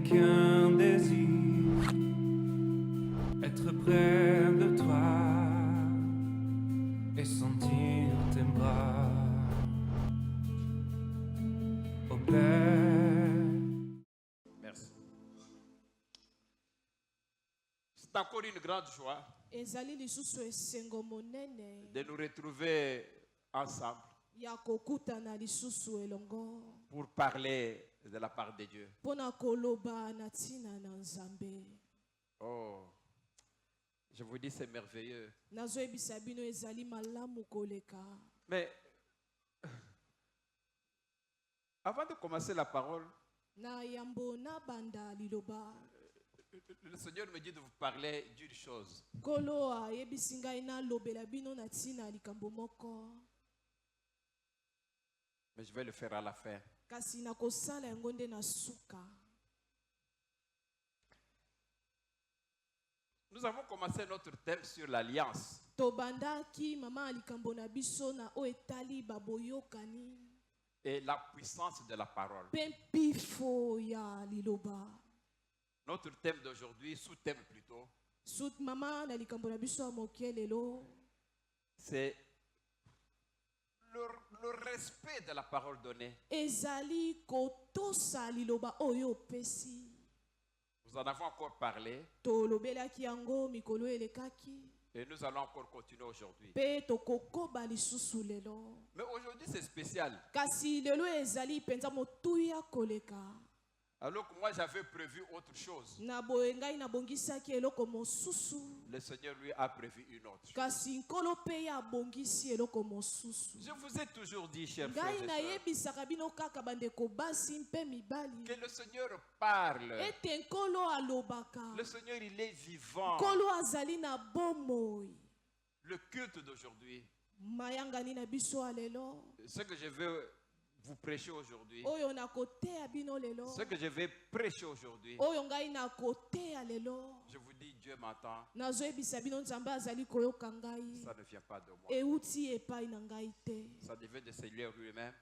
qu'un désir, être près de toi et sentir tes bras. Au Père. Merci. C'est encore une grande joie de nous retrouver ensemble pour parler de la part de Dieu. Oh, je vous dis, c'est merveilleux. Mais avant de commencer la parole, le Seigneur me dit de vous parler d'une chose. Mais je vais le faire à la fin. Nous avons commencé notre thème sur l'alliance. Et la puissance de la parole. Notre thème d'aujourd'hui, sous-thème plutôt, c'est le respect de la parole donnée. Nous en avons encore parlé. Et nous allons encore continuer aujourd'hui. Mais aujourd'hui c'est spécial. Alors que moi j'avais prévu autre chose. Le Seigneur lui a prévu une autre chose. Je vous ai toujours dit, chers frères et sœurs, que le Seigneur parle. Le Seigneur il est vivant. Le culte d'aujourd'hui, ce que je veux vous prêcher aujourd'hui, ce que je vais prêcher aujourd'hui, je vous dis, Dieu m'entend. Ça ne vient pas de moi. Ça devait de Seigneur lui-même.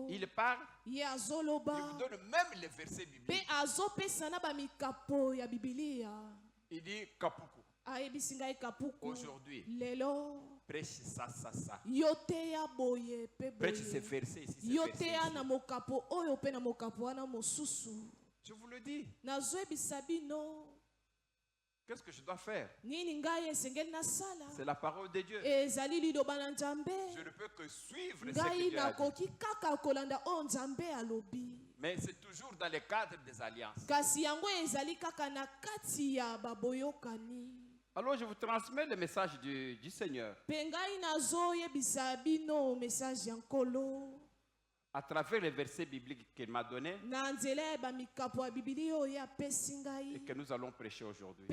Il parle, il vous donne même les versets bibliques. Il dit Kapuku. Aujourd'hui, prêche ça. Prêche ces versets ici. Je vous le dis. Qu'est-ce que je dois faire? C'est la parole de Dieu. Je ne peux que suivre ce que Dieu a dit. Mais c'est toujours dans le cadre des alliances. Alors je vous transmets le message du Seigneur à travers les versets bibliques qu'il m'a donnés et que nous allons prêcher aujourd'hui.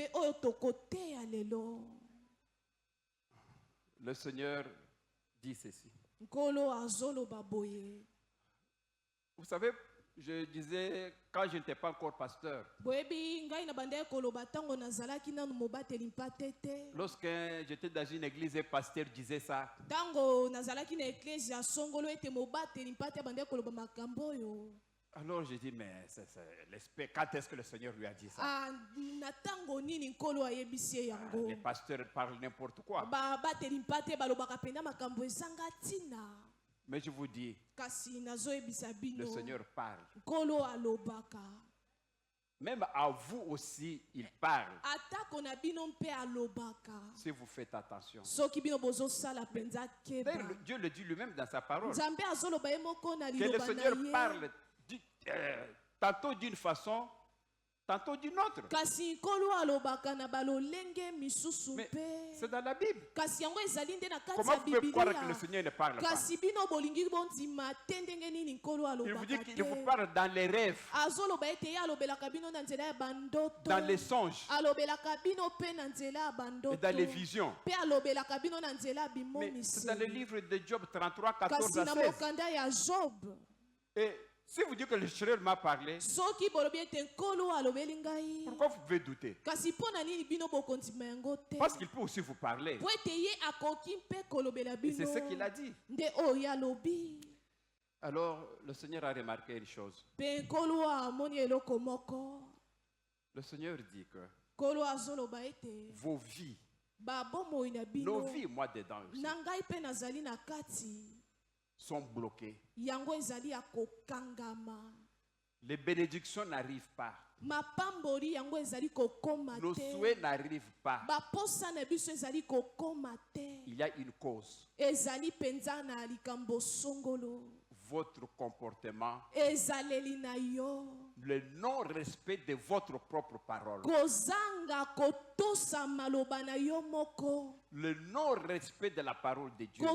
Le Seigneur dit ceci. Vous savez, je disais, quand je n'étais pas encore pasteur, lorsque j'étais dans une église et le pasteur disait ça, alors j'ai dit, mais c'est quand est-ce que le Seigneur lui a dit ça? Les pasteurs parlent n'importe quoi. Mais je vous dis, le Seigneur parle. Même à vous aussi, il parle. Si vous faites attention. Dieu le dit lui-même dans sa parole. Que le Seigneur parle tantôt d'une façon, tantôt d'une autre. Mais c'est dans la Bible. Comment vous pouvez croire que le Seigneur ne parle pas? Il vous dit qu'il vous parle dans les rêves, dans les songes et dans les visions. Mais c'est dans le livre de Job 33, 14 à 16. Et si vous dites que le Seigneur m'a parlé, pourquoi vous pouvez douter? Parce qu'il peut aussi vous parler. Et c'est ce qu'il a dit. Alors, le Seigneur a remarqué une chose. Le Seigneur dit que vos vies, nos vies, moi dedans aussi, sont bloquées. Les bénédictions n'arrivent pas. Nos souhaits n'arrivent pas. Il y a une cause. Votre comportement, le non-respect de votre propre parole, le non-respect de la parole de Dieu.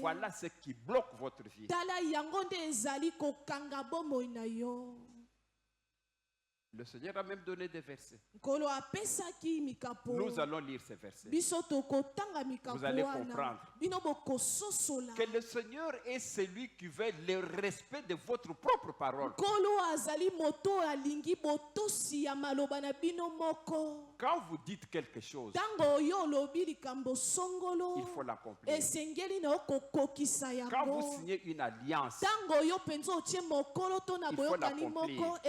Voilà ce qui bloque votre vie. Le Seigneur a même donné des versets. Nous allons lire ces versets. Vous allez comprendre que le Seigneur est celui qui veut le respect de votre propre parole. Quand vous dites quelque chose, il faut l'accomplir. Quand vous signez une alliance, il faut l'accomplir.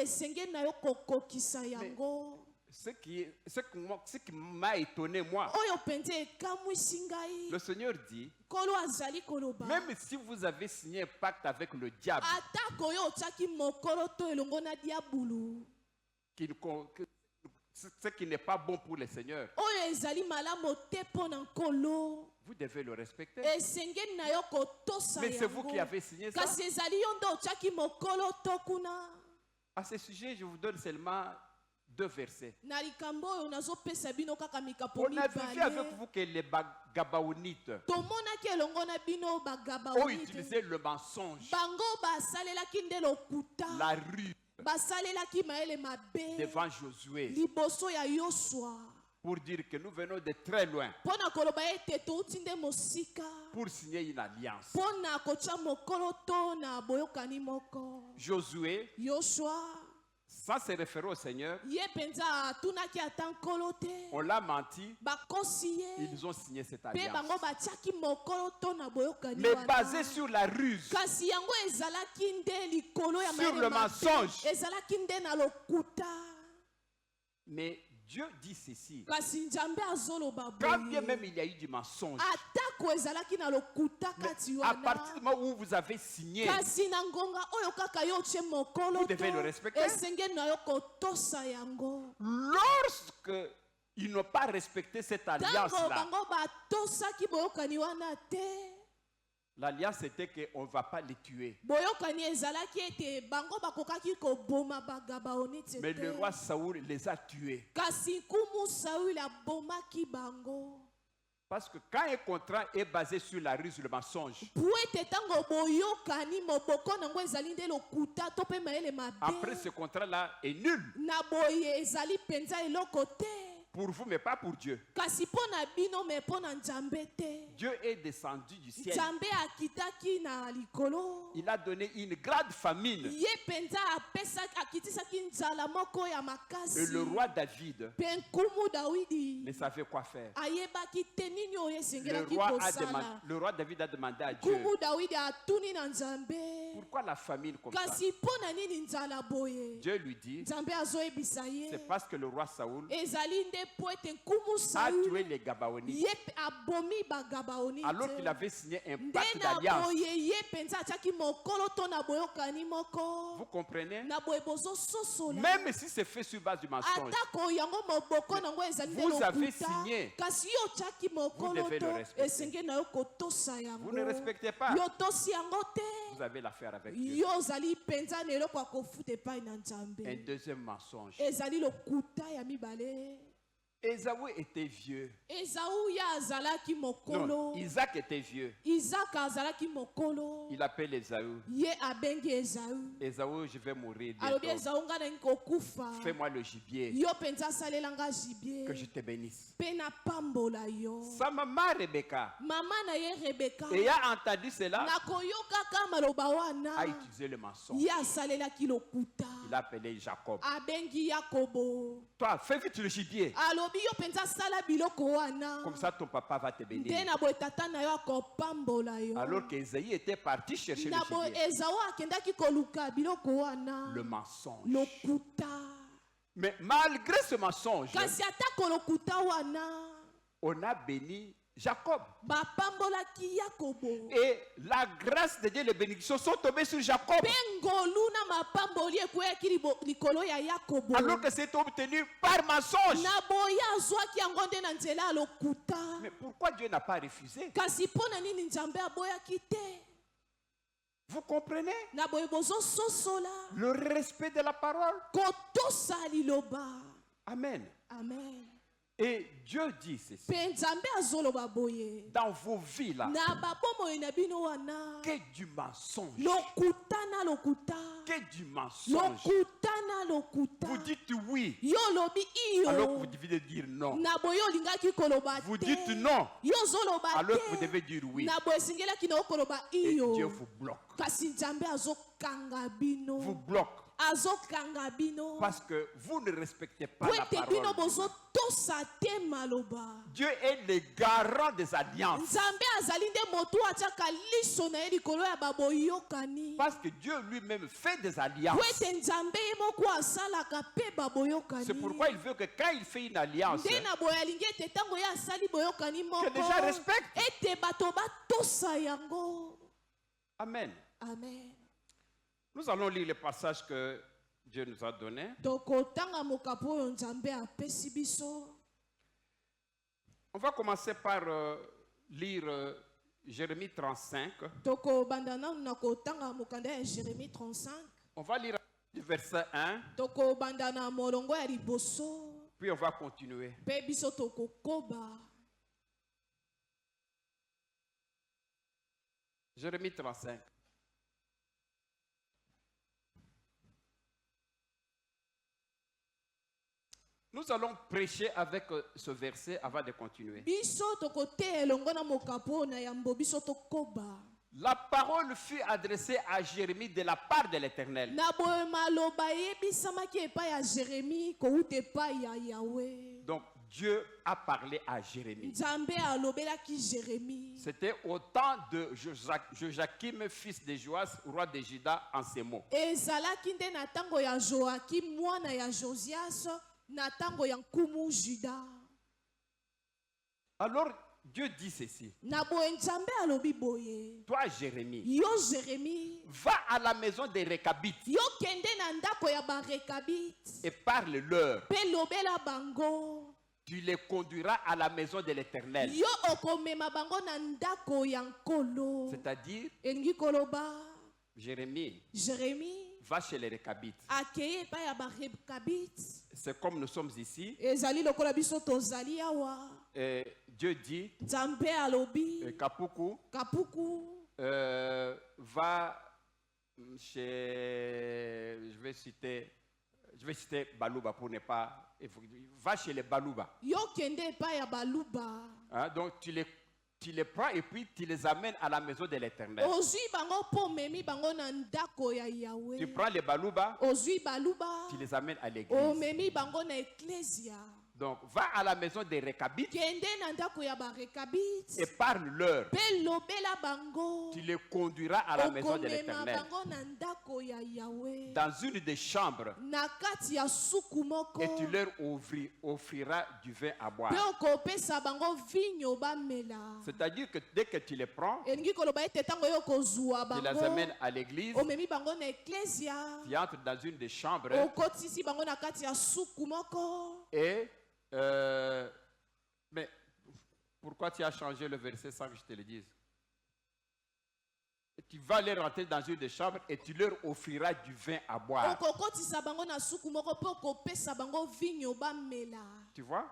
Ce qui m'a étonné, moi, le Seigneur dit, même si vous avez signé un pacte avec le diable, ce qui n'est pas bon pour le Seigneur, vous devez le respecter. Mais c'est vous qui avez signé ça. À ce sujet, je vous donne seulement 2 versets. On a vu avec vous que les Gabaonites ont utilisé le mensonge, la ruse, devant Josué, pour dire que nous venons de très loin pour signer une alliance. Josué, sans se référer au Seigneur, on l'a menti, ils ont signé cette alliance. Mais basé sur la ruse, sur le mensonge. Mais Dieu dit ceci. Quand bien même il y a eu du mensonge, à partir du moment où vous avez signé, vous devez le respecter. Lorsque ils n'ont pas respecté cette alliance-là, l'alliance était qu'on ne va pas les tuer. Mais le roi Saoul les a tués. Parce que quand un contrat est basé sur la ruse, le mensonge, après ce contrat-là est nul. Pour vous, mais pas pour Dieu. Dieu est descendu du ciel. Il a donné une grande famine. Et le roi David ne savait quoi faire. Le roi David a demandé à Dieu, pourquoi la famine comme ça? Dieu lui dit, c'est parce que le roi Saoul a tué les Gabaonites alors qu'il avait signé un pacte d'alliance. Vous comprenez? Même si c'est fait sur base du mensonge, vous avez signé, vous devez le respecter. Vous ne respectez pas, vous avez l'affaire avec Dieu. Un deuxième mensonge. Ésaü était vieux. Non, Isaac était vieux. Il appelle Ésaü. Ésaü, je vais mourir bientôt. Fais-moi le gibier. Que je te bénisse. Sa maman Rebecca, ayant entendu cela, a utilisé le mensonge. Il a appelé Jacob. Toi, fais vite le gibier. Comme ça, ton papa va te bénir. Alors qu'Ésaïe était parti chercher le gibier. Le mensonge. Mais malgré ce mensonge, on a béni Jacob. Et la grâce de Dieu, les bénédictions sont tombées sur Jacob. Alors que c'est obtenu par mensonge. Mais pourquoi Dieu n'a pas refusé? Vous comprenez? Le respect de la parole. Amen. Amen. Et Dieu dit ceci. Dans vos vies là, que du mensonge. Que du mensonge. Vous dites oui. Alors que vous devez dire non. Vous dites non. Alors que vous devez dire oui. Et Dieu vous bloque. Vous bloque. Parce que vous ne respectez pas la parole. Dieu est le garant des alliances. Parce que Dieu lui-même fait des alliances. C'est pourquoi il veut que quand il fait une alliance, que les gens respectent. Amen. Amen. Nous allons lire le passage que Dieu nous a donné. On va commencer par lire Jérémie 35. On va lire du verset 1. Puis on va continuer. Jérémie 35. Nous allons prêcher avec ce verset avant de continuer. La parole fut adressée à Jérémie de la part de l'Éternel. Donc Dieu a parlé à Jérémie. C'était au temps de Joachim, fils de Joas, roi de Juda, en ces mots. Alors Dieu dit ceci. Toi Jérémie, va à la maison des Récabites et parle-leur. Tu les conduiras à la maison de l'Éternel. C'est-à-dire, Jérémie, va chez les Récabites. C'est comme nous sommes ici. Et Dieu dit, Kapuku, va chez, je vais citer Balouba pour ne pas, va chez les Balouba. Hein, donc tu les prends et puis tu les amènes à la maison de l'Éternel. Tu prends les Balouba, tu les amènes à l'église. Donc, va à la maison des Récabites et parle-leur. Tu les conduiras à la maison de l'Éternel. Dans une des chambres. Et tu leur offriras du vin à boire. C'est-à-dire que dès que tu les prends, tu les amènes à l'église. Tu entres dans une des chambres. Et mais pourquoi tu as changé le verset sans que je te le dise? Tu vas les rentrer dans une des chambres et tu leur offriras du vin à boire. Tu vois?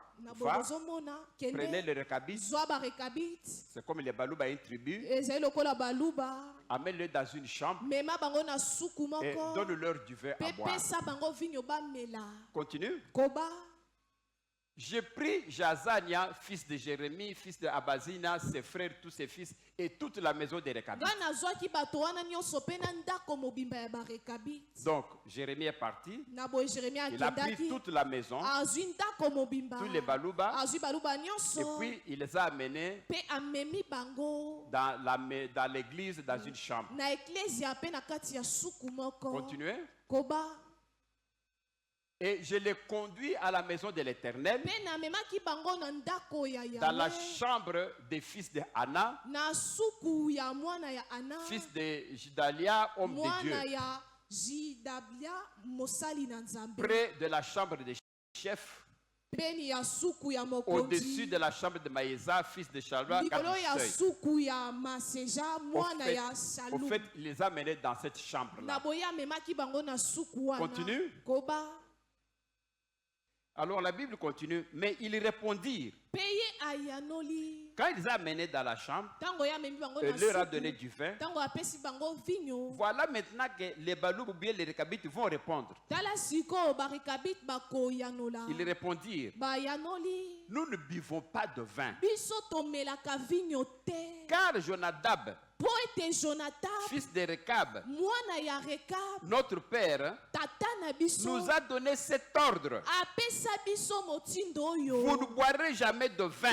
Prenez les Récabites. C'est comme les Balouba, une tribu. Amène-les dans une chambre et donne-leur du vin à boire. Continue. J'ai pris Jazania, fils de Jérémie, fils de Abazina, ses frères, tous ses fils, et toute la maison de Rekabit. Donc, Jérémie est parti. Il a pris toute la maison, tous les balouba, et puis il les a amenés dans l'église, dans une chambre. Continuez. Et je les conduis à la maison de l'Éternel, dans la chambre des fils de Anna, fils de Jidalia, homme de Dieu, près de la chambre des chefs, au-dessus de la chambre de Maïsa, fils de Shalva, au fait, il les a menés dans cette chambre-là. Continue. Alors la Bible continue, mais ils répondirent. Quand ils ont amené dans la chambre, il leur a donné du vin. Voilà maintenant que les Baloub ou bien les Rekabites vont répondre. Ils répondirent, nous ne buvons pas de vin. Car Jonadab, fils de Rekab, notre père, nous a donné cet ordre. Vous ne boirez jamais de vin,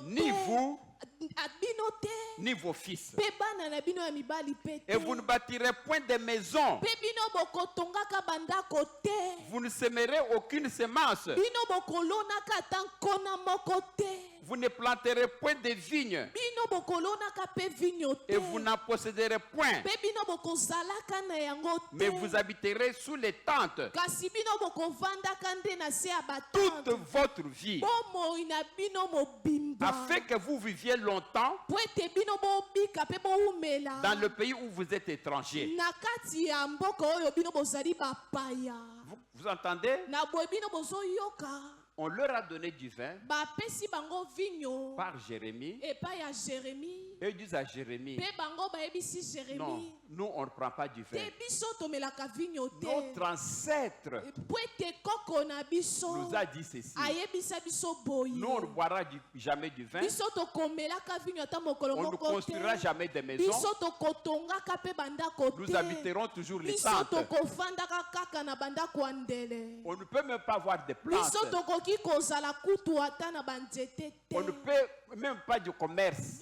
ni vous, ni vos fils. Et vous ne bâtirez point de maison. Vous ne sèmerez aucune semence. Vous ne planterez point de vignes. Et vous n'en posséderez point. Mais vous habiterez sous les tentes toute votre vie, afin que vous viviez longtemps dans le pays où vous êtes étrangers. Vous entendez? On leur a donné du vin par Jérémie. Et ils disent à Jérémie, non, nous on ne prend pas du vin. Notre ancêtre nous a dit ceci. Nous on ne boira jamais du vin. On ne construira jamais de maisons. Nous habiterons toujours les tentes. On ne peut même pas avoir de plantes. On ne peut même pas du commerce.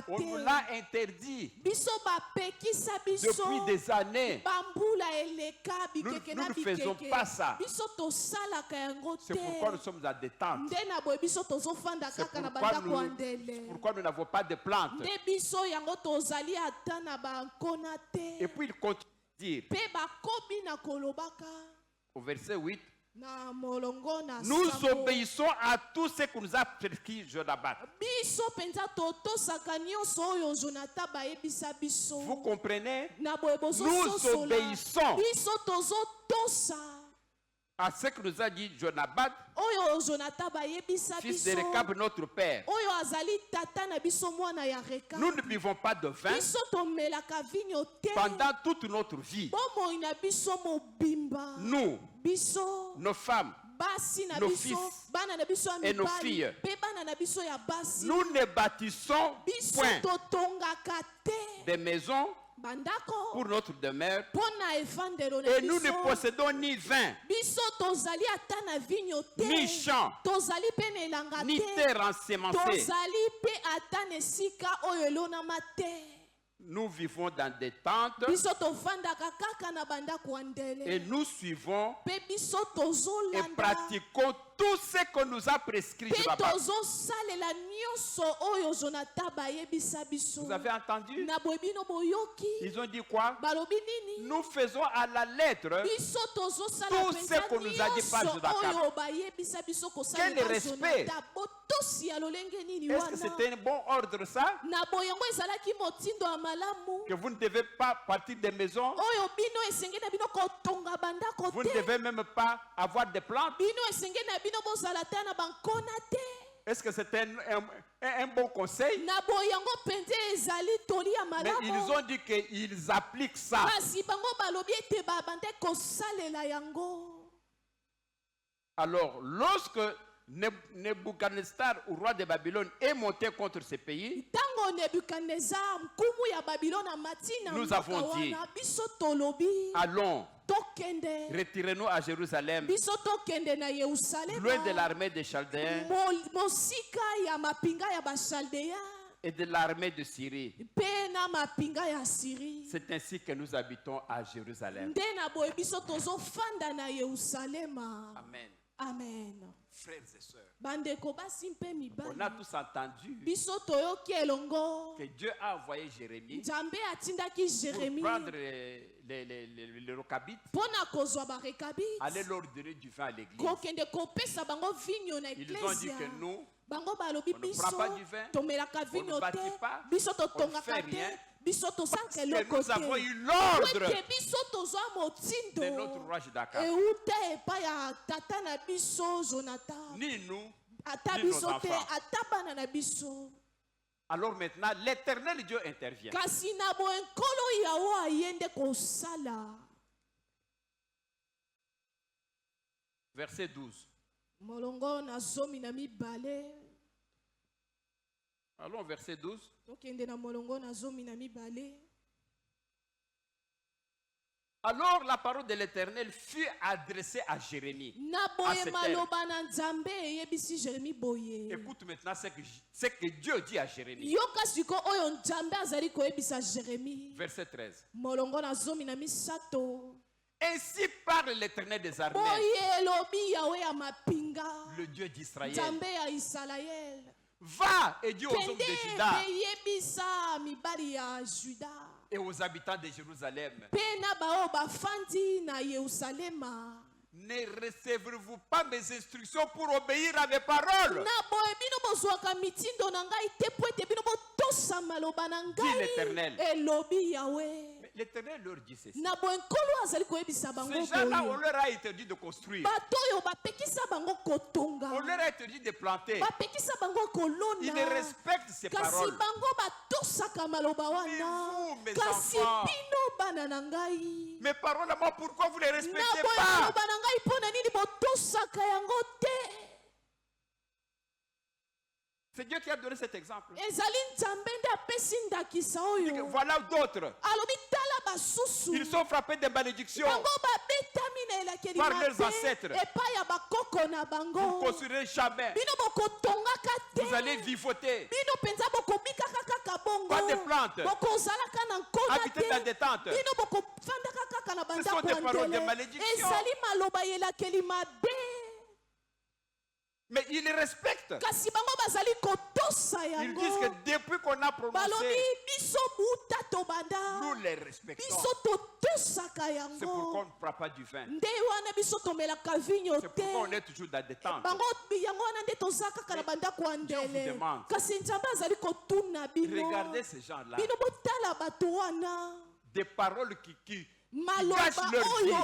On nous l'a interdit depuis des années. Nous ne faisons pas ça. C'est pourquoi nous sommes à détente. C'est pourquoi nous n'avons pas de plantes. Et puis il continue à dire au verset 8, nous obéissons à tout ce que nous a prescrit Jonadab. Vous comprenez? Nous obéissons à ce que nous a dit Jonadab, fils de Rekab, notre père. Nous ne buvons pas de vin pendant toute notre vie. Nous, nos femmes, nos fils et nos filles, nous ne bâtissons point des maisons pour notre demeure, et nous ne possédons ni vin, ni champs, ni terre ensemencée. Nous vivons dans des tentes et nous suivons et pratiquons tout ce que nous a prescrit Jonadab. Vous avez entendu? Ils ont dit quoi? Nous faisons à la lettre tout ce que nous a dit par Jonadab. Quel respect! Est-ce que c'était un bon ordre ça? Que vous ne devez pas partir des maisons? Vous ne devez même pas avoir de plantes? Est-ce que c'est un bon conseil? Mais ils ont dit qu'ils appliquent ça. Alors, lorsque Nebuchadnezzar, au roi de Babylone, est monté contre ce pays, nous avons dit, allons, retirez-nous à Jérusalem, loin de l'armée des Chaldéens et de l'armée de Syrie. C'est ainsi que nous habitons à Jérusalem. Amen. Amen. Frères et sœurs, on a tous entendu que Dieu a envoyé Jérémie pour prendre les Rechabites, aller leur donner du vin à l'église. Ils ont dit que nous, on ne prend pas du vin, on ne bâtit pas, on ne fait rien. Parce que nous avons eu l'ordre de notre roi Judaka. Ni nous, ni nos enfants. Alors maintenant, l'Éternel Dieu intervient. Verset 12. Allons, verset 12. Alors la parole de l'Éternel fut adressée à Jérémie. Écoute maintenant ce que Dieu dit à Jérémie. Verset 13. Ainsi parle l'Éternel des armées, le Dieu d'Israël. Va et dis aux hommes de Juda et aux habitants de Jérusalem, ne recevrez-vous pas mes instructions pour obéir à mes paroles? Dit l'Éternel. L'Éternel leur dit ceci. Ces gens-là, on leur a interdit de construire. On leur a interdit de planter. Ils ne respectent ces paroles. Mais vous, mes enfants, mes paroles à moi, pourquoi vous ne les respectez pas? C'est Dieu qui a donné cet exemple. Voilà d'autres. Ils sont frappés de malédictions par leurs ancêtres. Vous ne construirez jamais. Vous allez vivoter. Pas de plantes. Habiter dans des tentes. Ce sont des paroles de malédiction. Mais ils les respectent. Ils disent que depuis qu'on a prononcé, nous les respectons. C'est pourquoi on ne prend pas du vin. C'est pourquoi on est toujours dans des tentes. Dieu vous demande. Regardez ces gens-là. Des paroles qui gâchent leur vie.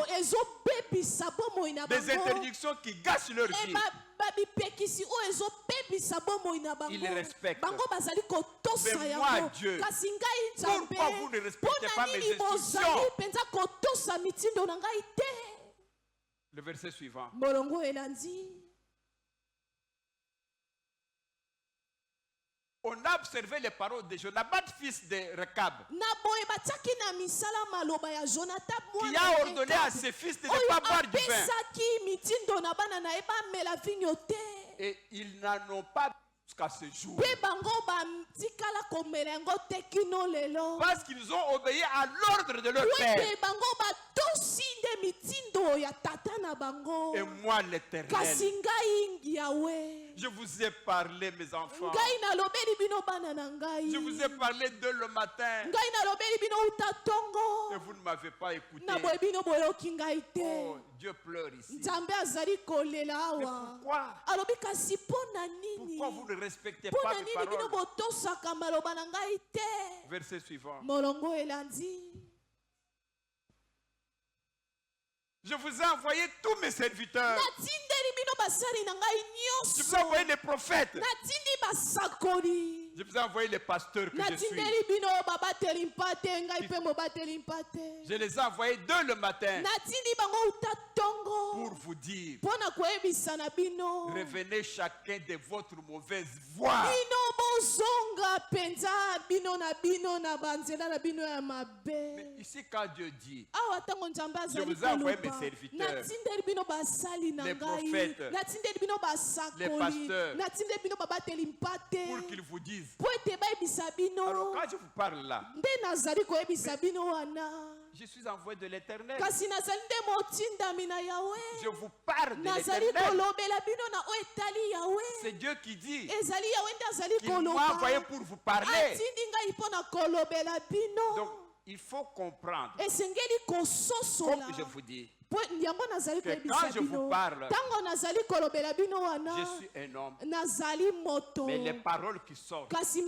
Des interdictions qui gâchent leur vie. Ils les respectent. Mais moi, Dieu, pourquoi vous ne respectez pas mes instructions? Le verset suivant. On a observé les paroles de Jonathan, fils de Rechab, qui a ordonné à ses fils de ne pas boire du vin. Et ils n'en ont pas jusqu'à ce jour. Parce qu'ils ont obéi à l'ordre de leur père. Et moi, l'Éternel, je vous ai parlé, mes enfants. Je vous ai parlé dès le matin. Et vous ne m'avez pas écouté. Oh, Dieu pleure ici. Mais pourquoi? Pourquoi vous ne respectez pas mes paroles? Verset suivant. Je vous ai envoyé tous mes serviteurs. Je vous ai envoyé les prophètes. Je vous ai envoyé les pasteurs que je suis. Je les ai envoyés dès le matin pour vous dire, revenez chacun de votre mauvaise voie. Mais ici quand Dieu dit, je vous ai envoyé mes serviteurs, les prophètes, les pasteurs, pour qu'ils vous disent. Alors quand je vous parle là, je suis envoyé de l'Éternel. Je vous parle de l'Éternel. C'est Dieu qui dit qu'il m'a envoyé pour vous parler. Donc il faut comprendre, comme je vous dis, que quand je vous parle, je suis un homme, mais les paroles qui sortent, c'est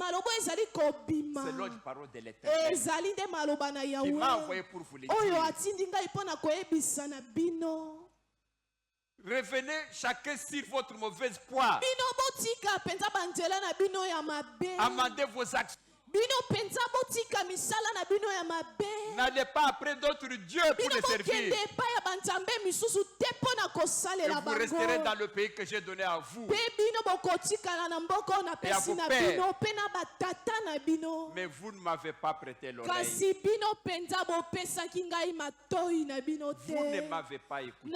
l'autre parole de l'Éternel qui m'a envoyé pour vous les dire. Revenez chacun sur votre mauvaise voie. Amendez vos actions. N'allez pas après d'autres dieux pour les servir. Et vous resterez dans le pays que j'ai donné à vous et à vos pères. Mais vous ne m'avez pas prêté l'oreille. Vous ne m'avez pas écouté.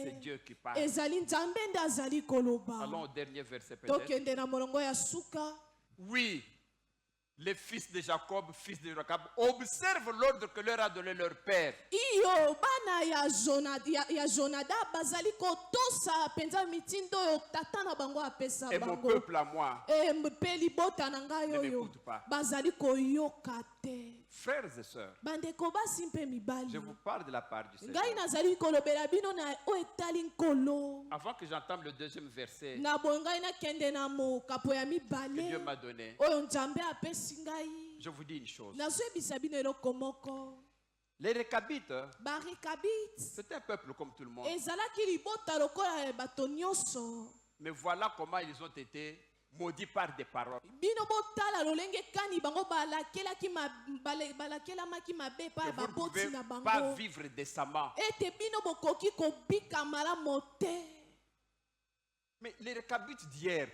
C'est Dieu qui parle. Allons au dernier verset peut-être. Oui, les fils de Jacob, fils de Jacob, observent l'ordre que leur a donné leur père. Et mon peuple à moi ne m'écoute pas. Frères et sœurs, je vous parle de la part du Seigneur. Avant que j'entame le deuxième verset que Dieu m'a donné, je vous dis une chose. Les Récabites, c'est un peuple comme tout le monde. Mais voilà comment ils ont été maudits par des paroles. Et vous ne pouvez pas vivre décemment. Mais les Récabites d'hier,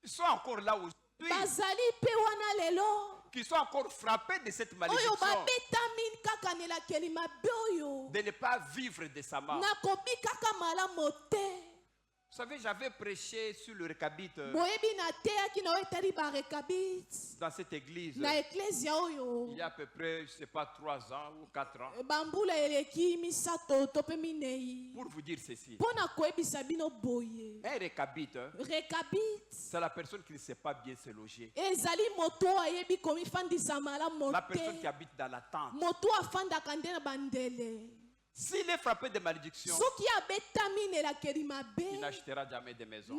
ils sont encore là aujourd'hui. Qui sont encore frappés de cette malédiction de ne pas vivre décemment. Vous savez, j'avais prêché sur le Récabite dans cette église il y a à peu près, je ne sais pas, 3 ans ou 4 ans. Pour vous dire ceci, un Récabite, c'est la personne qui ne sait pas bien se loger. La personne qui habite dans la tente. S'il est frappé de malédiction, il n'achètera jamais de maison.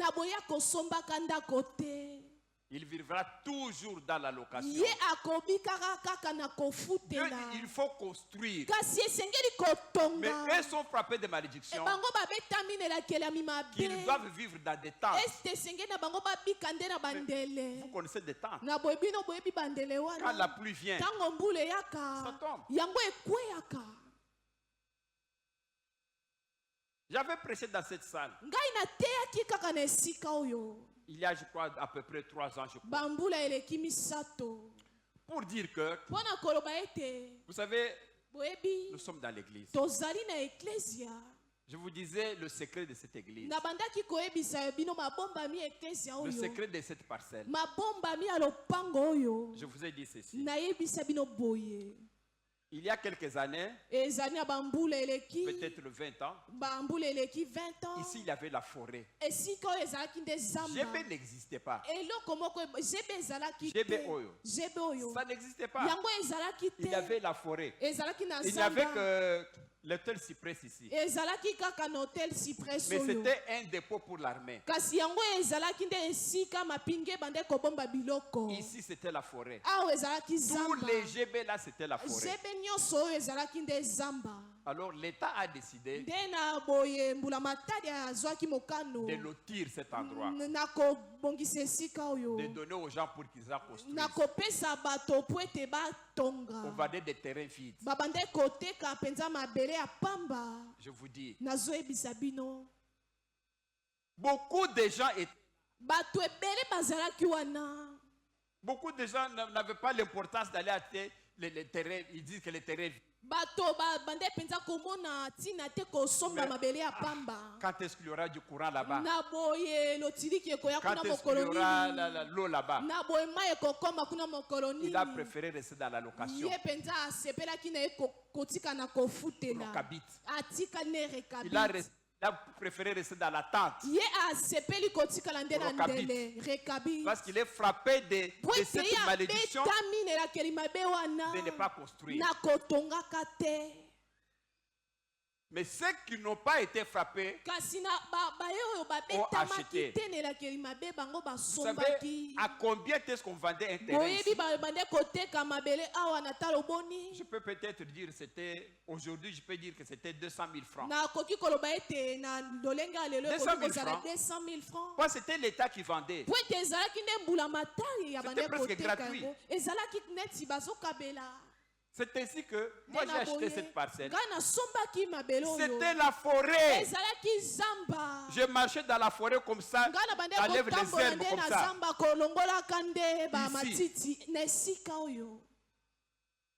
Il vivra toujours dans la location. Dieu dit, il faut construire. Mais eux sont frappés de malédiction. Qu'ils doivent vivre dans des tentes. Vous connaissez des tentes. Quand la pluie vient, ça tombe. J'avais prêché dans cette salle. Il y a, je crois, à peu près 3 ans, je crois. Pour dire que, vous savez, nous sommes dans l'église. Je vous disais le secret de cette église. Le secret de cette parcelle. Je vous ai dit ceci. Il y a quelques années, peut-être 20 ans, ici il y avait la forêt. GB n'existait pas. GB Oyo. Ça n'existait pas. Il y avait la forêt. Il n'y avait que l'hôtel Cypress ici. Mais c'était un dépôt pour l'armée. Ici c'était la forêt. Tous les GB là c'était la forêt. Alors l'État a décidé de lotir cet endroit, de donner aux gens pour qu'ils en construisent. On va donner des terrains vides. Je vous dis, beaucoup de gens beaucoup de gens n'avaient pas l'importance d'aller acheter les terrains. Ils disent que les terrains. Quand est-ce qu'il y aura du courant là-bas? Quand est-ce qu'il y aura l'eau là-bas? Il a préféré rester dans la location. Il a préféré rester dans la tente. Parce qu'il est frappé de cette malédiction de ne pas construire. Mais ceux qui n'ont pas été frappés ont acheté. Vous savez à combien est-ce qu'on vendait un terrain ici? Je peux peut-être dire c'était aujourd'hui, je peux dire que c'était 200 000 francs. 200 000 francs. Moi, c'était l'État qui vendait. C'était presque gratuit. C'est ainsi que moi j'ai acheté cette parcelle. C'était la forêt. Je marchais dans la forêt comme ça. J'enlève les herbes comme ça. Ici.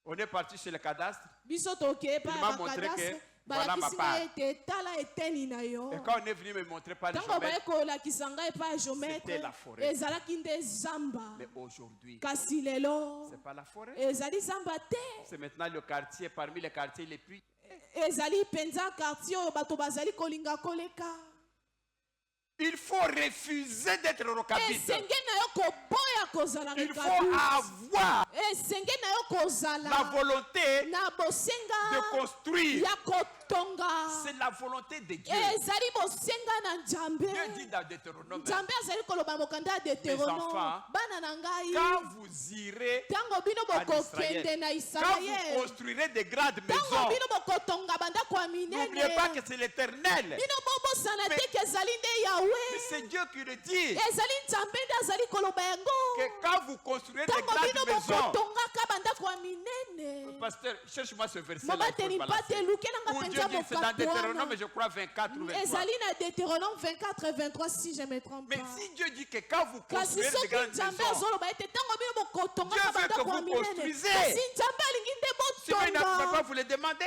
On est parti chez le cadastre. Il m'a montré que voilà ma part. Et quand on est venu me montrer par le géomètre, c'était la forêt. Mais aujourd'hui, c'est pas la forêt. C'est maintenant le quartier, parmi les quartiers les plus. Il faut refuser d'être rocabite. Il faut avoir la volonté de construire. C'est la volonté de Dieu. Dieu dit dans Deutéronome, mes enfants, quand vous irez en Israël, quand vous construirez des grandes maisons, n'oubliez pas que c'est l'Éternel. Mais c'est Dieu qui le dit. Que quand vous construirez des grandes maisons, pasteur, cherche-moi ce verset-là. Dieu dit, c'est dans Deutéronome, je crois 24 ou 23. Si je me trompe mais si Dieu dit que quand vous construirez des grandes maisons, Dieu veut que vous construisez. Sinon, il ne peut pas vous le demander.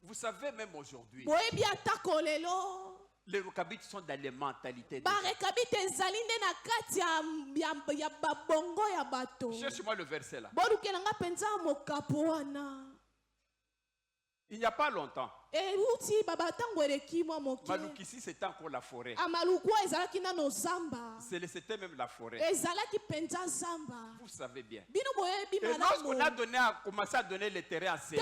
Vous savez, même aujourd'hui, les Rokabites sont dans les mentalités. Cherche-moi le verset là. Il n'y a pas longtemps, Malukisi c'était encore la forêt. C'était même la forêt. Vous savez bien. Et lorsqu'on a commencé à donner les terrains à Sélé,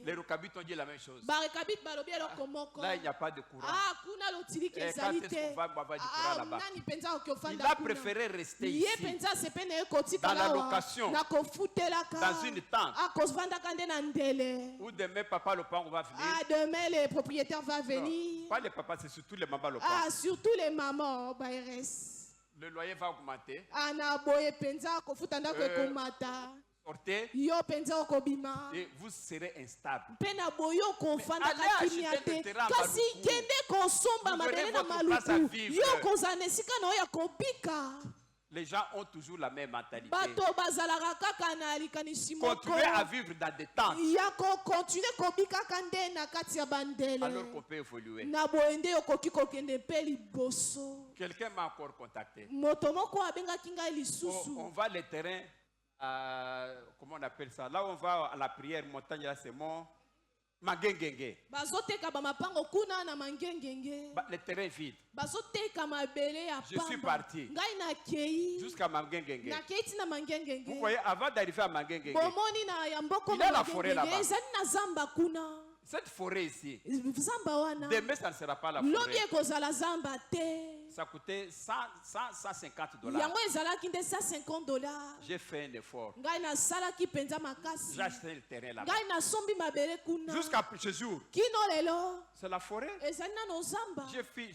les Rokabites ont dit la même chose. Là, il n'y a pas de courant. Et quand est-ce qu'on va avoir du courant là-bas? Il a préféré rester ici, dans la location, dans une tente. Ou demain, papa Lopang va venir. Demain, le propriétaire va venir. Non, pas les papas, c'est surtout les mamans Lopang. Surtout les mamans. Le loyer va augmenter. Sortez. Et vous serez instable. Mais allez acheter le terrain à Maluku. Vous aurez votre place à vivre. Les gens ont toujours la même mentalité. Continuez à vivre dans des tentes. Alors qu'on peut évoluer. Quelqu'un m'a encore contacté. On va les terrains, comment on appelle ça? Là où on va à la prière, montagne, là c'est mon Mangengenge. Les terrains vides. Je suis parti jusqu'à Mangengenge. Vous voyez, avant d'arriver à Mangengenge, il y a la forêt là-bas. Cette forêt ici, demain ça ne sera pas la forêt. Ça coûtait $150. J'ai fait un effort. J'ai acheté le terrain là-bas. Jusqu'à ce jour. C'est la forêt.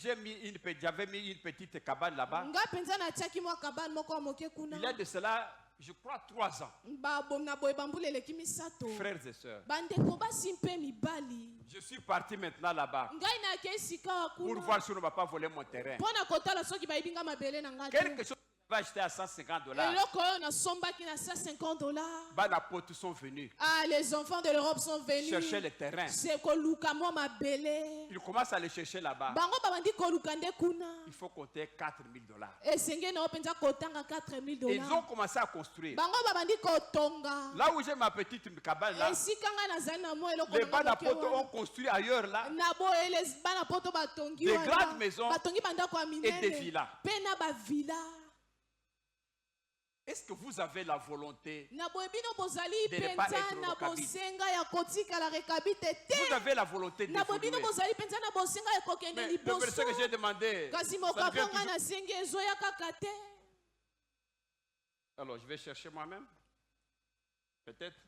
J'avais mis une petite cabane là-bas. Il y a de cela, je crois, 3 ans. Frères et sœurs. Je suis parti maintenant là-bas pour voir si on ne va pas voler mon terrain. Quelque chose va acheter à $150. Tous sont venus. Les enfants de l'Europe sont venus chercher le terrain. Ils commencent à le chercher là-bas. Il faut compter $4,000. Ils ont commencé à construire. Là où j'ai ma petite cabane là, les Banapoto ont construit ailleurs là des grandes maisons et des villas. Est-ce que vous avez la volonté de ne pas être recabite? Vous avez la volonté de d'évoluer. Mais le verset que j'ai demandé, ça vient toujours. Alors, je vais chercher moi-même. Peut-être.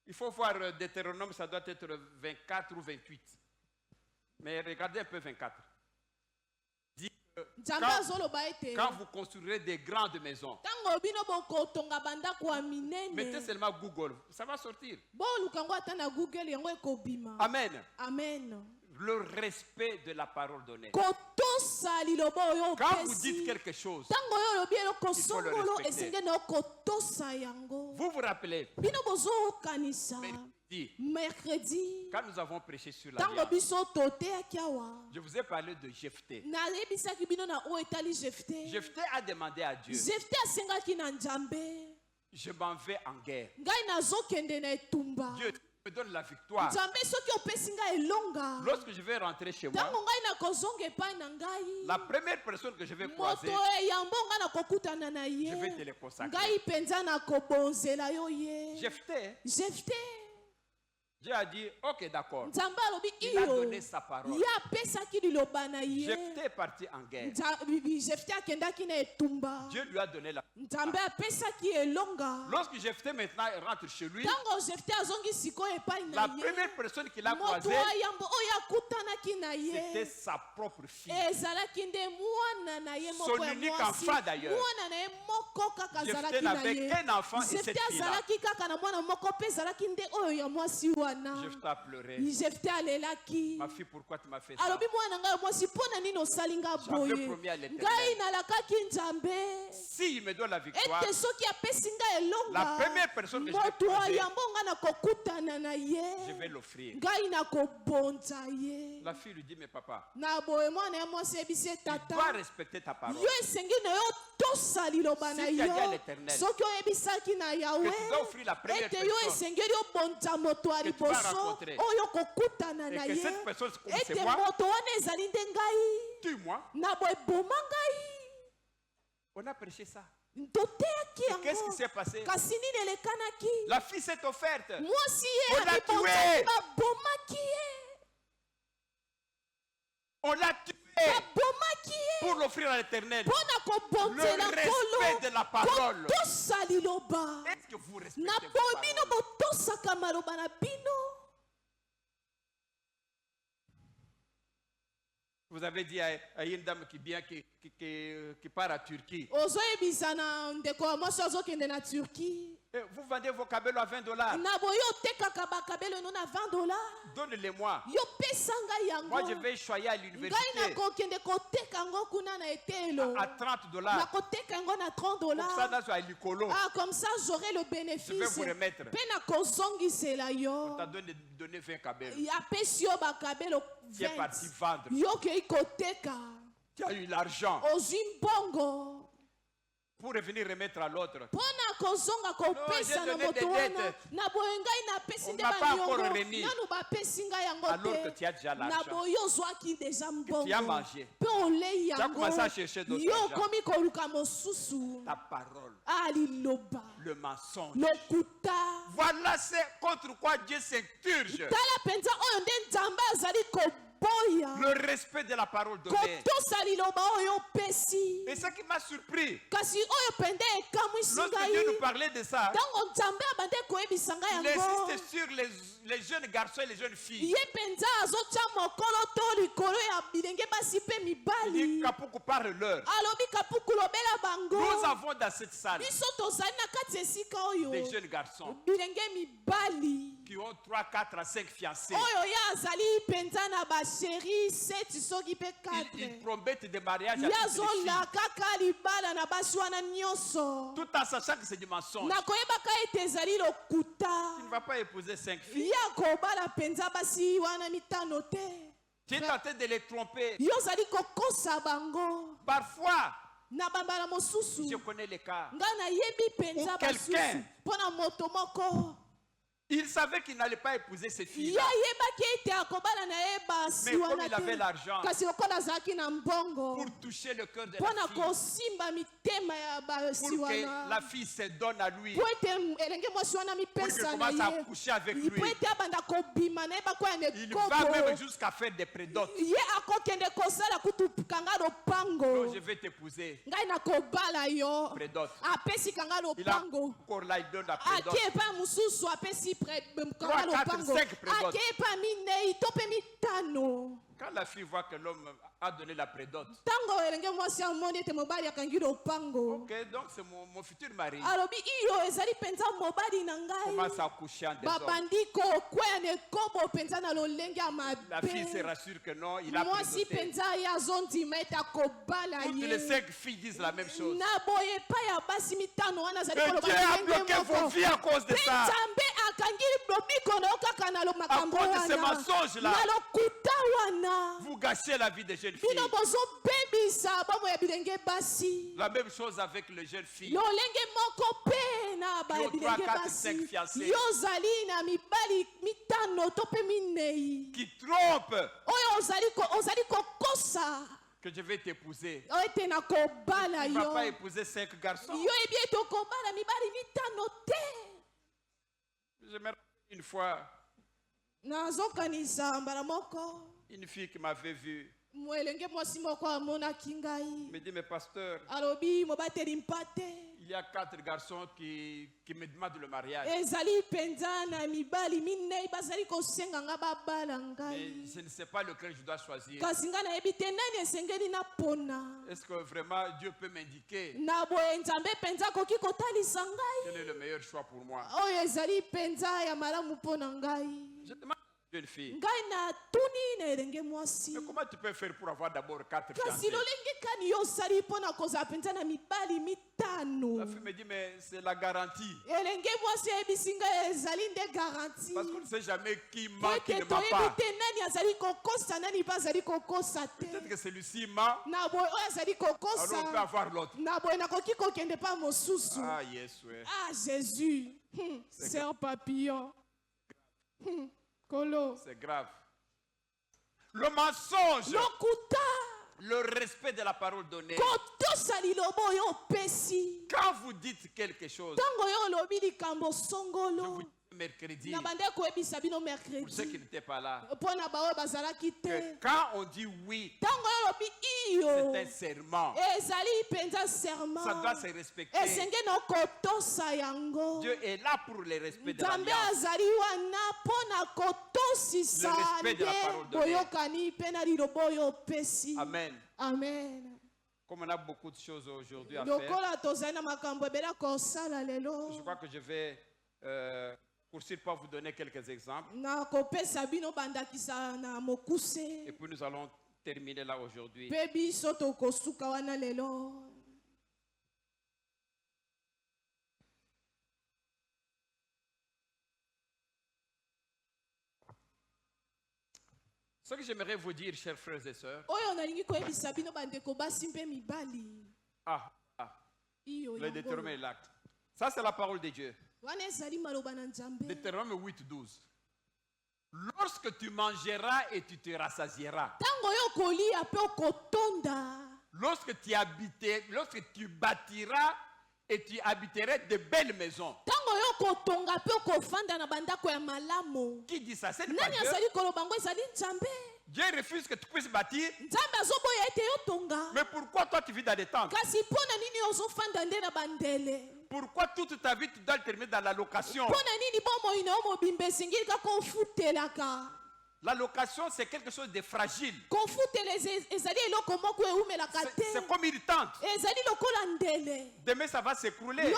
Il faut voir Deutéronome, ça doit être 24 ou 28. Mais regardez un peu 24. Quand vous construirez des grandes maisons, mettez seulement Google, ça va sortir. Amen. Amen. Le respect de la parole donnée. Quand vous dites quelque chose, il faut le respecter. Vous vous rappelez, mercredi, quand nous avons prêché sur la je vous ai parlé de Jephthé. Jephthé a demandé à Dieu, je m'en vais en guerre. Dieu me donne la victoire. Lorsque je vais rentrer chez moi, la première personne que je vais croiser, je vais te le consacrer. Jephthé, Dieu a dit, ok, d'accord. Il a donné sa parole. Jephthé est parti en guerre. Dieu lui a donné la victoire. Lorsque Jephthé maintenant rentre chez lui, la première personne qu'il a croisée, c'était sa propre fille. Son unique enfant d'ailleurs. Jephthé n'avait qu'un enfant et cette fille-là. Jephthé a pleuré. Ma fille, pourquoi tu m'as fait ça? J'avais promis à l'Éternel. S'il me donne la victoire, la première personne que je vais croiser, je vais l'offrir. La fille lui dit, mais papa, tu dois respecter ta parole. Si tu as dit à l'Éternel que tu dois offrir la première personne que tu vas rencontrer, et que cette personne c'est moi, tue-moi. On a prêché ça. Qu'est-ce qui s'est passé? La fille s'est offerte. On l'a tuée. On l'a tuée pour l'offrir à l'Éternel. Le respect de la parole. Est-ce que vous respectez la parole? Vous avez dit à une dame qui part à Turquie. Vous vendez vos cabellos à $20. Donne-les-moi. Moi, je vais choyer à l'université à $30. Comme ça, j'aurai le bénéfice. Je vais vous remettre. On t'a donné 20 cabellos. Tu es parti vendre. Tu as eu l'argent pour revenir remettre à l'autre. Non, j'ai donné des dettes. On ne m'a pas encore remis. Alors que tu as déjà l'argent. Que tu as mangé. Tu as commencé à chercher d'autres argent. Ta parole. Le mensonge. Voilà c'est contre quoi Dieu s'insurge. le respect de la parole donnée. Et ce qui m'a surpris, lorsque Dieu nous parlait de ça, il insiste sur les jeunes garçons et les jeunes filles. Il dit Kapuku parle-leur. Nous avons dans cette salle des jeunes garçons qui ont 3, 4 à 5 fiancés. Ils promettent des mariages à toutes les filles, tout en sachant que c'est du mensonge. Tu ne vas pas épouser 5 filles. Tu es tenté de les tromper. Parfois, je connais les cas où quelqu'un, il savait qu'il n'allait pas épouser ces filles. Mais comme il avait l'argent pour toucher le cœur de la fille, pour que la fille se donne à lui, pour qu'il commence à coucher avec lui, il va même jusqu'à faire des prédotes. Donc je vais t'épouser. Prédote. Il a encore là, il donne la prédote. 3, 4, 5 prédotes. Quand la fille voit que l'homme a donné la prédote, ok, donc c'est mon futur mari. Commence à coucher en désordre. La fille se rassure que non, il a prédoté. Toutes les 5 filles disent la même chose. Mais Dieu a bloqué vos vies à cause de ça. À cause de ces mensonges-là, vous gâchez la vie des jeunes filles. La même chose avec les jeunes filles qui ont 3, 4, 5 fiancés, qui trompent que je vais t'épouser. Tu ne vas pas épouser 5 garçons. Je me rappelle une fois une fille qui m'avait vu me dit, mais pasteur, il y a 4 garçons qui me demandent le mariage. Mais je ne sais pas lequel je dois choisir. Est-ce que vraiment Dieu peut m'indiquer quel est le meilleur choix pour moi? Je demande à une fille, mais comment tu peux faire pour avoir d'abord 4 fiancés? La fille me dit, mais c'est la garantie. Parce qu'on ne sait jamais qui ment, qui ne ment pas. Peut-être que celui-ci ment, alors on peut avoir l'autre. Ah, yes, ouais. Ah, Jésus. C'est un papillon. C'est grave. Le mensonge, le respect de la parole donnée. Quand vous dites quelque chose, je vous dis mercredi, pour ceux qui n'étaient pas là, que quand on dit oui, c'est un serment. Ça doit se respecter. Dieu est là pour le respect de l'alliance, le respect de la parole donnée. Amen. Amen. Comme on a beaucoup de choses aujourd'hui à faire, je crois que je vais poursuivre par vous donner quelques exemples. Et puis nous allons terminer là aujourd'hui. Ce que j'aimerais vous dire, chers frères et sœurs, le Deutéronome est là. Ça, c'est la parole de Dieu. Deutéronome 8:12. Lorsque tu mangeras et tu te rassasieras, lorsque tu bâtiras et tu habiteras de belles maisons. Qui dit ça? C'est pas Dieu. Dieu refuse que tu puisses bâtir. Mais pourquoi toi tu vis dans des tentes? Pourquoi toute ta vie tu dois le terminer dans la location? La location, c'est quelque chose de fragile. C'est comme une tente. Demain, ça va s'écrouler.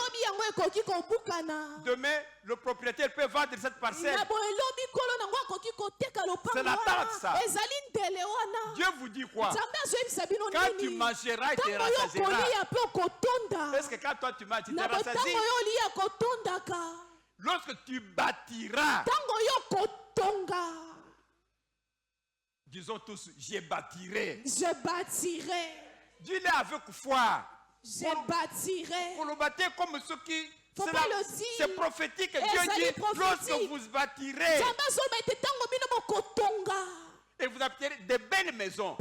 Demain, le propriétaire peut vendre cette parcelle. C'est la tente, ça. Dieu vous dit quoi? Quand tu mangeras, tu te rassasieras. Est-ce que quand toi tu manges, tu te rassasies? Lorsque tu bâtiras, disons tous, je bâtirai. Je bâtirai. Dis-le avec foi. Je bâtirai. Pour le bâtir comme ceux qui... C'est prophétique. Dieu dit, lorsque vous bâtirez, et vous habiterez de belles maisons.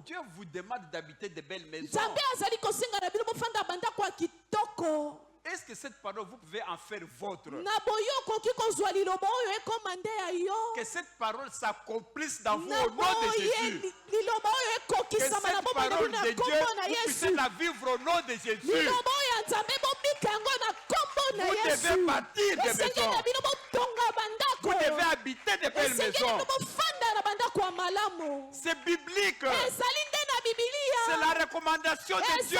Dieu vous demande d'habiter de belles maisons. Est-ce que cette parole, vous pouvez en faire vôtre? Que cette parole s'accomplisse dans vous au nom de Jésus. Que cette parole de Dieu, vous puissiez la vivre au nom de Jésus. Vous devez bâtir des maisons. Vous devez habiter de belles maisons. C'est biblique. C'est la recommandation de Dieu.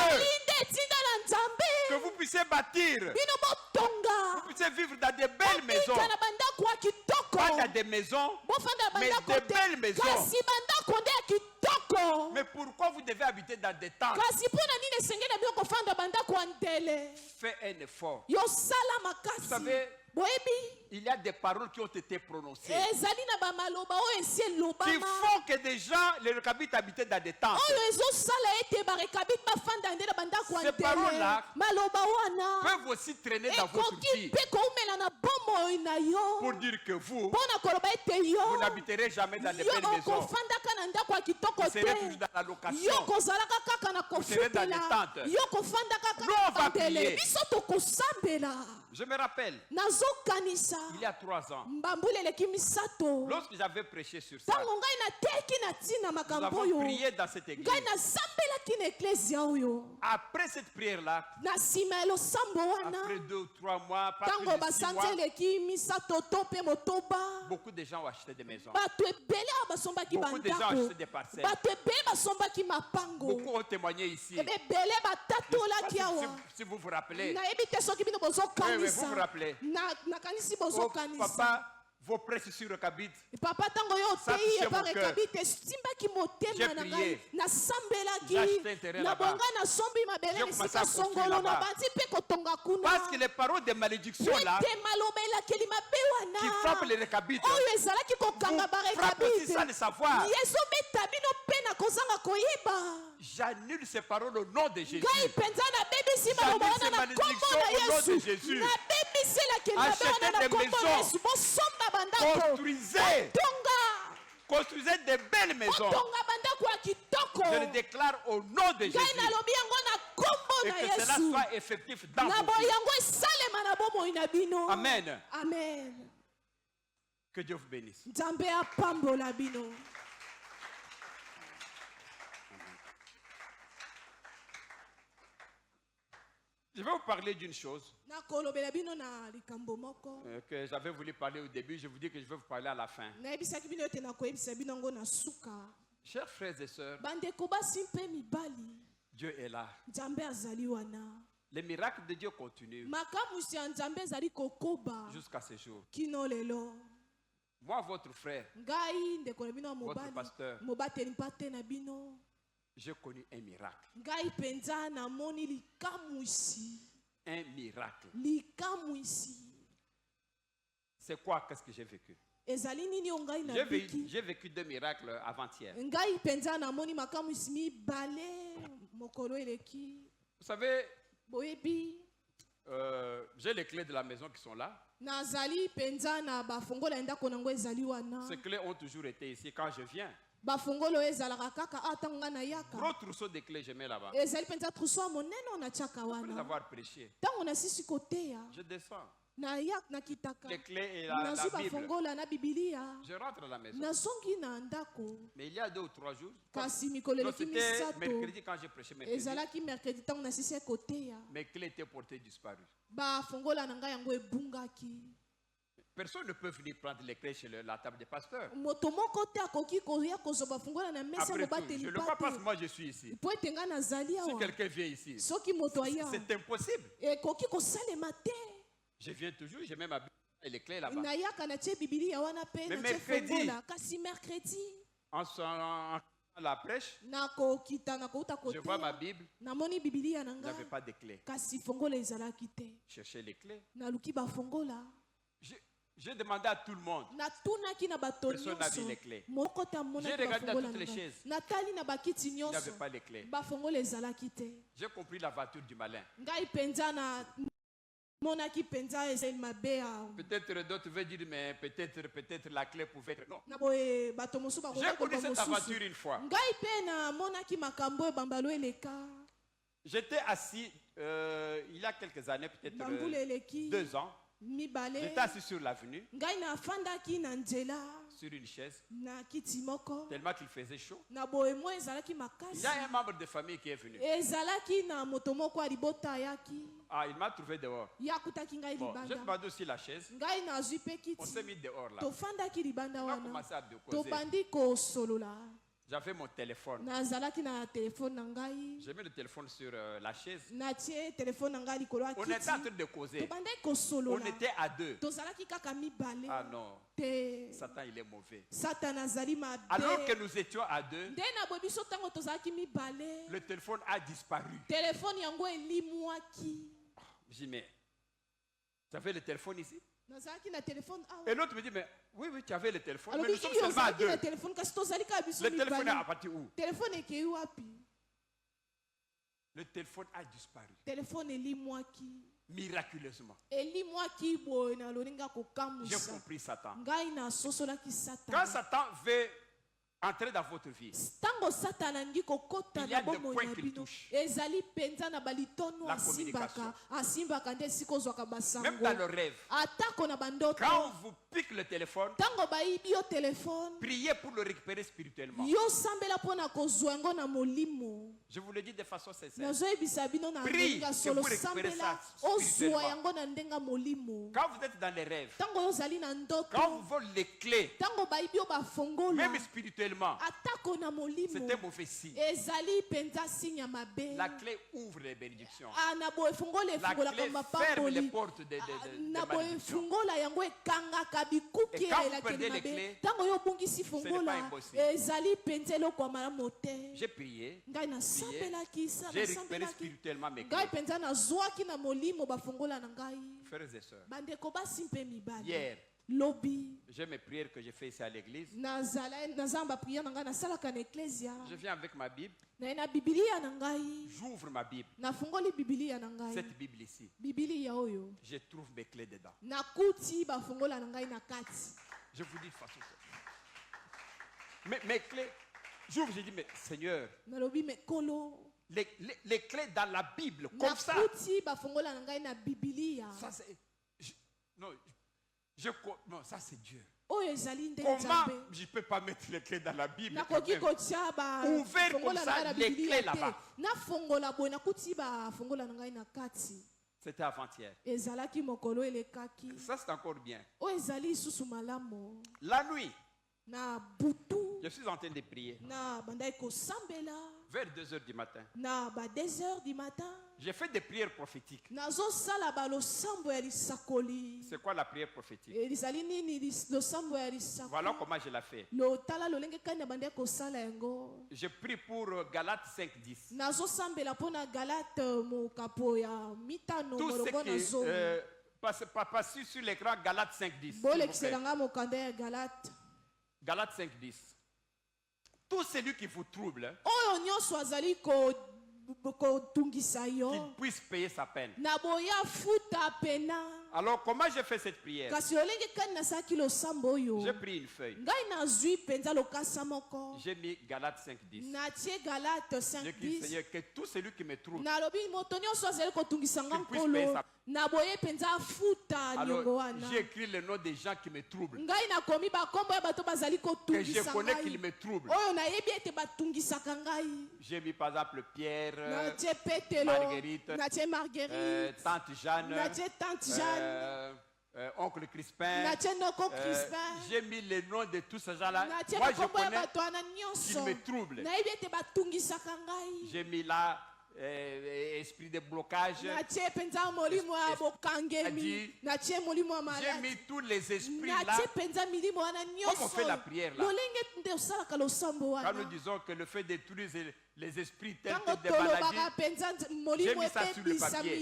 Que vous puissiez bâtir. Vous puissiez vivre dans de belles maisons. Pas dans des maisons, mais de belles maisons. Mais pourquoi vous devez habiter dans des tentes? Fais un effort. Vous savez, il y a des paroles qui ont été prononcées qui font que des gens, les Rechabites, habitaient dans des tentes. Ces paroles-là peuvent aussi traîner dans votre vie pour dire que vous n'habiterez jamais dans des belles maisons. Vous serez toujours dans la location. Vous serez dans les tentes. Nous, on va prier. Je me rappelle, il y a 3 ans, lorsque j'avais prêché sur ça, nous avons prié dans cette église. Après cette prière-là, après 2 ou 3 mois, pas plus de 6 mois, beaucoup de gens ont acheté des maisons. Beaucoup de gens ont acheté des parcelles. Beaucoup ont témoigné ici. Si vous vous rappelez. Oui, vous vous rappelez. Oh, papa, vos prêches sur le Kabit. Ça touchait mon cœur. J'ai prié. J'ai acheté un terrain là-bas. J'ai commencé à construire là-bas. Parce que les paroles de malédiction là, qui frappent les Rechabites, vous frappez aussi sans le savoir. J'annule ces paroles au nom de Jésus. J'annule ces malédictions au nom de Jésus. Achetez des maisons. Construisez de belles maisons. Je le déclare au nom de Jésus. Et que cela soit effectif dans vos vies. Amen. Amen. Que Dieu vous bénisse. Je vais vous parler d'une chose que j'avais voulu parler au début. Je vous dis que je vais vous parler à la fin. Chers frères et sœurs, Dieu est là. Les miracles de Dieu continuent jusqu'à ce jour. Moi, votre frère, votre pasteur, j'ai connu un miracle. Un miracle. C'est quoi? Qu'est-ce que j'ai vécu? J'ai vécu 2 miracles avant-hier. Vous savez, j'ai les clés de la maison qui sont là. Ces clés ont toujours été ici quand je viens. Gros trousseau de clés, je mets là-bas. Après avoir prêché, je descends. les clés et la Bible. Je rentre à la maison. Mais il y a 2 ou 3 jours, c'était mercredi quand j'ai prêché mercredi, mes clés étaient portées disparues. Personne ne peut venir prendre les clés chez la table des pasteurs. Après tout, je le vois parce que moi je suis ici. Si quelqu'un vient ici, c'est impossible. Je viens toujours, j'ai même ma Bible et les clés là-bas. Mais mercredi, en la prêche, je vois ma Bible, il n'y avait pas de clés. Chercher les clés. J'ai demandé à tout le monde. Personne n'a vu les clés. J'ai regardé à toutes les chaises. Il n'y avait pas les clés. J'ai compris la voiture du malin. Peut-être d'autres veulent dire, mais peut-être la clé pouvait être. Non. J'ai connu cette aventure une fois. J'étais assis il y a quelques années, peut-être 2 ans. J'étais assis sur l'avenue, sur une chaise, tellement qu'il faisait chaud. Il y a un membre de famille qui est venu. Ah, il m'a trouvé dehors. Bon, j'ai demandé aussi la chaise. On s'est mis dehors là. On a commencé à causer. J'avais mon téléphone. J'ai mis le téléphone sur la chaise. On était en train de causer. On était à 2. Ah non. Satan, il est mauvais. Alors que nous étions à 2, le téléphone a disparu. Je dis, mais tu avais le téléphone ici? Et l'autre me dit, mais oui, tu avais le téléphone. Mais nous sommes seulement à 2. Le téléphone est à partir où? Le téléphone a disparu. Miraculeusement. J'ai compris Satan. Quand Satan veut entrer dans votre vie, il y a des points qu'il touche. La communication. Même dans le rêve, quand on vous pique le téléphone, priez pour le récupérer spirituellement. Je vous le dis de façon sincère. Prie que vous récupérez ça spirituellement. Quand vous êtes dans les rêves, quand vous volez les clés, même spirituellement, c'est un mauvais signe. La clé ouvre les bénédictions. La clé ferme les portes des malédictions. Et quand vous perdez les clés, ce n'est pas impossible. J'ai prié. J'ai récupéré spirituellement mes clés. Frères et sœurs, hier, j'ai mes prières que j'ai fait ici à l'église. Je viens avec ma Bible. J'ouvre ma Bible. Cette Bible ici. Je trouve mes clés dedans. Je vous dis de façon mes clés. J'ouvre, je dis, mais Seigneur, les clés dans la Bible, comme ça. Ça c'est... Non, ça c'est Dieu. Comment je ne peux pas mettre les clés dans la Bible? Ouvert comme ça, les clés là-bas. C'était avant-hier. Ça c'est encore bien. La nuit, je suis en train de prier. Vers 2 heures du matin. J'ai fait des prières prophétiques. C'est quoi la prière prophétique? Voilà comment je l'ai fait. Je prie pour Galates 5:10. Tout ce qui passe sur l'écran, Galates 5:10. Galates 5:10. Tout celui qui vous trouble, qu'il puisse payer sa peine. Alors, comment j'ai fait cette prière? J'ai pris une feuille. J'ai mis Galates 5:10. J'ai dit, Seigneur, que tout celui qui me trouve, qu'il puisse payer sa... Alors, j'ai écrit le nom des gens qui me troublent, que je connais qu'ils me troublent. J'ai mis par exemple Pierre, Marguerite, Tante Jeanne, Oncle Crispin. J'ai mis le nom de tous ces gens-là. Moi, je connais qu'ils me troublent. J'ai mis là esprit de blocage. J'ai mis tous les esprits là. Comme on fait la prière là. Quand nous disons que le fait de détruire les esprits tels que des maladies, j'ai mis ça sur le papier.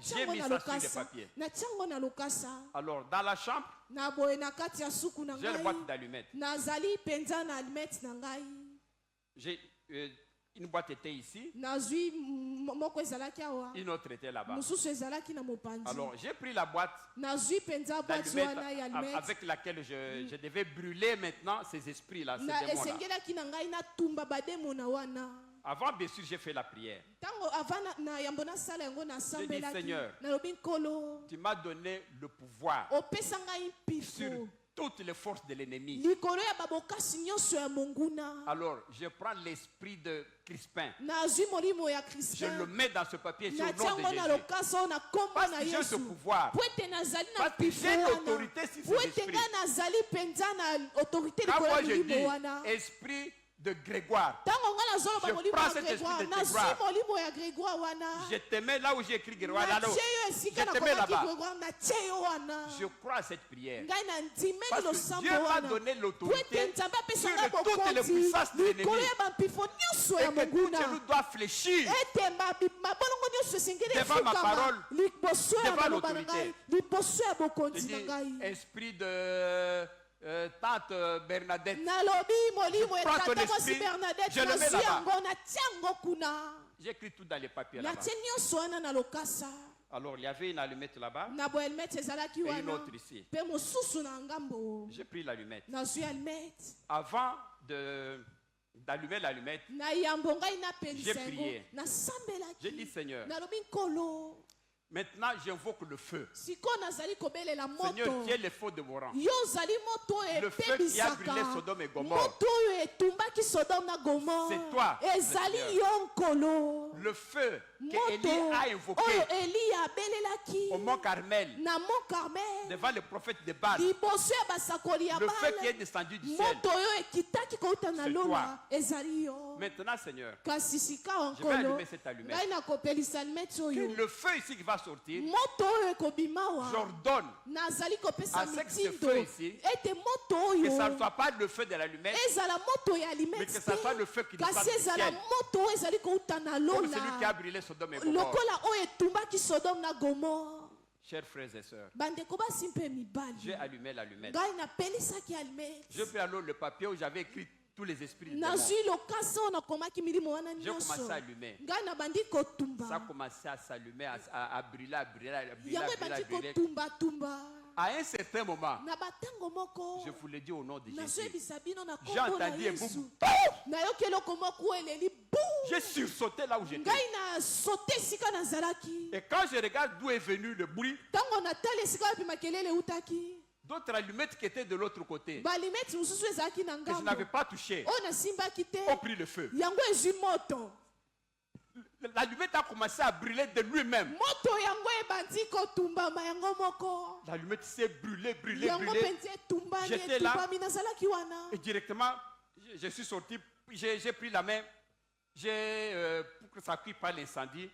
J'ai mis ça sur le papier. Alors, dans la chambre, j'ai une boîte d'allumettes. J'ai une boîte était ici, une autre était là-bas. Alors j'ai pris la boîte d'allumettes avec laquelle je devais brûler maintenant ces esprits-là, ces démons-là. Avant, bien sûr, j'ai fait la prière. J'ai dit, Seigneur, tu m'as donné le pouvoir sur toutes les forces de l'ennemi. Alors, je prends l'esprit de Crispin. Je le mets dans ce papier sur le nom de Jésus. Parce que j'ai ce pouvoir. Parce que j'ai l'autorité sur ces esprits. Quand moi je dis esprit de Grégoire, je prends cet esprit de Grégoire. Je te mets là où j'ai écrit Grégoire. Je te mets là-bas. Je crois à cette prière. Parce que Dieu m'a donné l'autorité sur toutes les puissances de l'ennemi. Et que tout genou doit fléchir devant ma parole, devant l'autorité. Je dis, esprit de Tante Bernadette, je prends ton esprit, je le mets là-bas. J'ai écrit tout dans les papiers là-bas. Alors il y avait une allumette là-bas et une autre ici. J'ai pris l'allumette. Avant d'allumer l'allumette, j'ai prié. J'ai dit, Seigneur, maintenant, j'invoque le feu. Seigneur, tu es le feu de Moran. Le feu qui a brûlé Sodome et Gomorrhe. C'est toi, le feu que Élie a invoqué au mont Carmel, devant le prophète de Baal. Le feu qui est descendu du ciel. C'est toi. Maintenant, Seigneur, je vais allumer cette allumette. Que le feu ici qui va sortir, j'ordonne à ce feu ici que ça ne soit pas le feu de l'allumette, mais que ça soit le feu qui descend du ciel. Comme celui qui a brûlé Sodome et Gomorrhe. Chers frères et sœurs, j'ai allumé l'allumette. J'ai pris alors le papier où j'avais écrit tous les esprits de démons. J'ai commencé à allumer. Ça a commencé à s'allumer, à brûler, à brûler. À un certain moment, je vous l'ai dit au nom de Jésus, j'ai entendu un boum. J'ai sursauté là où j'étais. Et quand je regarde d'où est venu le bruit, d'autres allumettes qui étaient de l'autre côté, que je n'avais pas touché, ont pris le feu. L'allumette a commencé à brûler de lui-même. L'allumette s'est brûlée. J'étais là et directement, je suis sorti, j'ai pris la main. Pour que ça cuise pas l'incendie,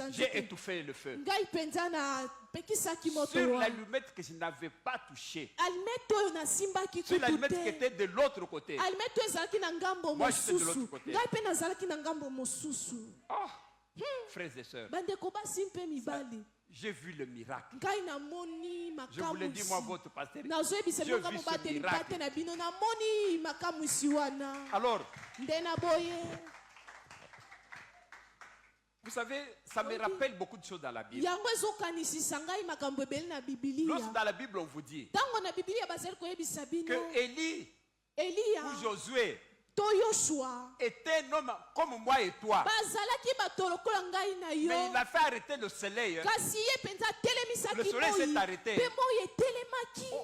j'ai étouffé le feu sur l'allumette que je n'avais pas touchée, sur l'allumette qui était de l'autre côté. Moi j'étais de l'autre côté. Oh, frères et sœurs, j'ai vu le miracle. Je vous l'ai dit, moi, votre pasteur, j'ai vu ce miracle. Alors, Vous savez, ça me rappelle beaucoup de choses dans la Bible. Lorsque dans la Bible on vous dit que Élie ou Josué était un homme comme moi et toi, mais il a fait arrêter le soleil. Le soleil s'est arrêté.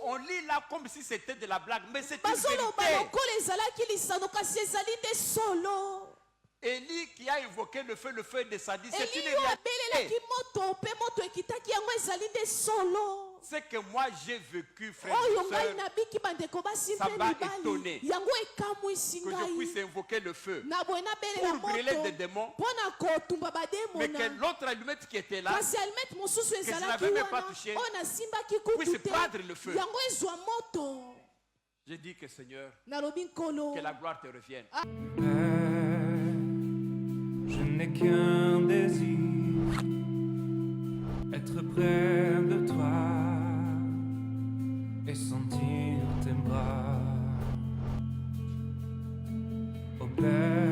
On lit là comme si c'était de la blague, mais c'est une vérité. Élie qui a invoqué le feu est descendu. C'est une réalité. Ce que moi j'ai vécu, frère et soeur, ça m'a étonné que je puisse invoquer le feu pour brûler des démons, mais que l'autre allumette qui était là, que je n'avais même pas touché, puisse prendre le feu. Je dis que Seigneur, que la gloire te revienne. Je n'ai qu'un désir, être près de toi et sentir tes bras. Oh Père,